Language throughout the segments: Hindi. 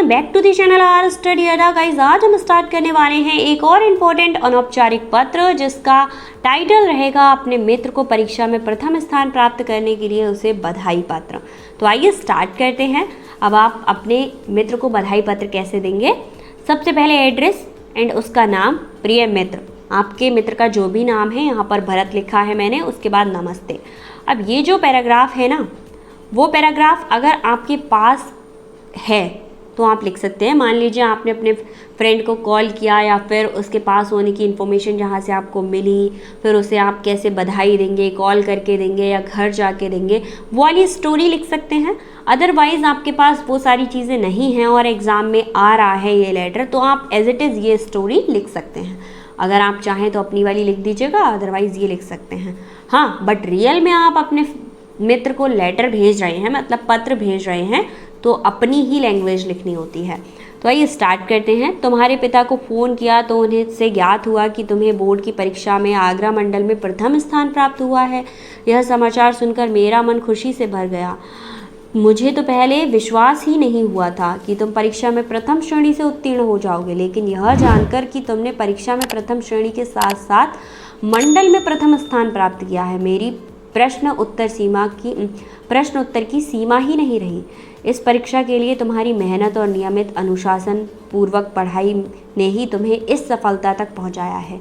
Back to the channel our study adda. Guys, आज हम स्टार्ट करने वाले हैं एक और इम्पोर्टेंट अनौपचारिक पत्र जिसका टाइटल रहेगा अपने मित्र को परीक्षा में प्रथम स्थान प्राप्त करने के लिए उसे बधाई पत्र। तो आइए स्टार्ट करते हैं। अब आप अपने मित्र को बधाई पत्र कैसे देंगे? सबसे पहले एड्रेस एंड उसका नाम, प्रिय मित्र। आपके मित्र का जो भी नाम है, यहाँ पर भरत लिखा है मैंने, उसके बाद नमस्ते। अब ये जो पैराग्राफ है ना, वो पैराग्राफ अगर आपके पास है तो आप लिख सकते हैं। मान लीजिए आपने अपने फ्रेंड को कॉल किया या फिर उसके पास होने की इन्फॉर्मेशन जहाँ से आपको मिली, फिर उसे आप कैसे बधाई देंगे, कॉल करके देंगे या घर जाके देंगे, वो वाली स्टोरी लिख सकते हैं। अदरवाइज़ आपके पास वो सारी चीज़ें नहीं हैं और एग्ज़ाम में आ रहा है ये लेटर, तो आप एज इट इज़ ये स्टोरी लिख सकते हैं। अगर आप चाहें तो अपनी वाली लिख दीजिएगा, अदरवाइज़ ये लिख सकते हैं। हाँ, बट रियल में आप अपने मित्र को लेटर भेज रहे हैं, मतलब पत्र भेज रहे हैं, तो अपनी ही लैंग्वेज लिखनी होती है। तो आइए स्टार्ट करते हैं। तुम्हारे पिता को फ़ोन किया तो उन्हें से ज्ञात हुआ कि तुम्हें बोर्ड की परीक्षा में आगरा मंडल में प्रथम स्थान प्राप्त हुआ है। यह समाचार सुनकर मेरा मन खुशी से भर गया। मुझे तो पहले विश्वास ही नहीं हुआ था कि तुम परीक्षा में प्रथम श्रेणी से उत्तीर्ण हो जाओगे, लेकिन यह जानकर कि तुमने परीक्षा में प्रथम श्रेणी के साथ साथ मंडल में प्रथम स्थान प्राप्त किया है, मेरी प्रश्न उत्तर की सीमा ही नहीं रही। इस परीक्षा के लिए तुम्हारी मेहनत और नियमित अनुशासन पूर्वक पढ़ाई ने ही तुम्हें इस सफलता तक पहुंचाया है।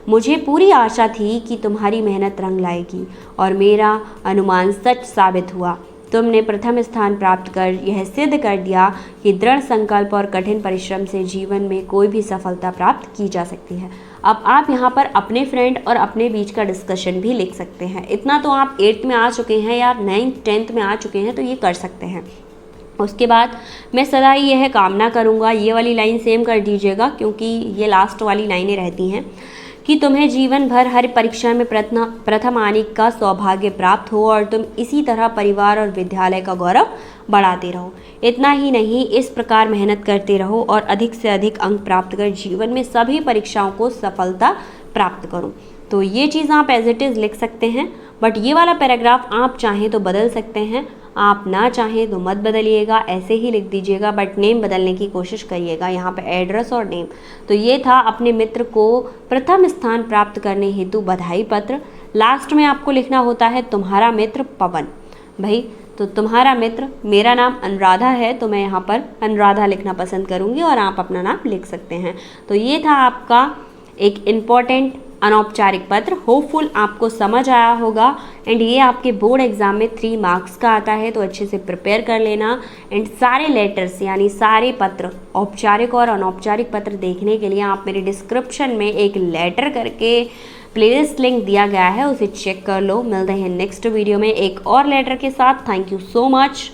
मुझे पूरी आशा थी कि तुम्हारी मेहनत रंग लाएगी और मेरा अनुमान सच साबित हुआ। तुमने प्रथम स्थान प्राप्त कर यह सिद्ध कर दिया कि दृढ़ संकल्प और कठिन परिश्रम से जीवन में कोई भी सफलता प्राप्त की जा सकती है। अब आप यहाँ पर अपने फ्रेंड और अपने बीच का डिस्कशन भी लिख सकते हैं। इतना तो आप 8th में आ चुके हैं या 9th 10th में आ चुके हैं, तो ये कर सकते हैं। उसके बाद मैं सदा ही यह कामना करूँगा, ये वाली लाइन सेम कर दीजिएगा क्योंकि ये लास्ट वाली लाइनें रहती हैं, कि तुम्हें जीवन भर हर परीक्षा में प्रथम आने का सौभाग्य प्राप्त हो और तुम इसी तरह परिवार और विद्यालय का गौरव बढ़ाते रहो। इतना ही नहीं, इस प्रकार मेहनत करते रहो और अधिक से अधिक अंक प्राप्त कर जीवन में सभी परीक्षाओं को सफलता प्राप्त करो। तो ये चीज़ आप एज इट इज़ लिख सकते हैं, बट ये वाला पैराग्राफ आप चाहें तो बदल सकते हैं, आप ना चाहें तो मत बदलिएगा, ऐसे ही लिख दीजिएगा, बट नेम बदलने की कोशिश करिएगा, यहाँ पे एड्रेस और नेम। तो ये था अपने मित्र को प्रथम स्थान प्राप्त करने हेतु बधाई पत्र। लास्ट में आपको लिखना होता है तुम्हारा मित्र पवन। भाई, तो तुम्हारा मित्र, मेरा नाम अनुराधा है तो मैं यहाँ पर अनुराधा लिखना पसंद करूँगी और आप अपना नाम लिख सकते हैं। तो ये था आपका एक इम्पॉर्टेंट अनौपचारिक पत्र। होपफुल आपको समझ आया होगा एंड ये आपके बोर्ड एग्जाम में 3 मार्क्स का आता है, तो अच्छे से प्रिपेयर कर लेना। एंड सारे लेटर्स यानी सारे पत्र, औपचारिक और अनौपचारिक पत्र देखने के लिए आप मेरे डिस्क्रिप्शन में एक लेटर करके प्लेलिस्ट लिंक दिया गया है, उसे चेक कर लो। मिलते हैं नेक्स्ट वीडियो में एक और लेटर के साथ। Thank you so much.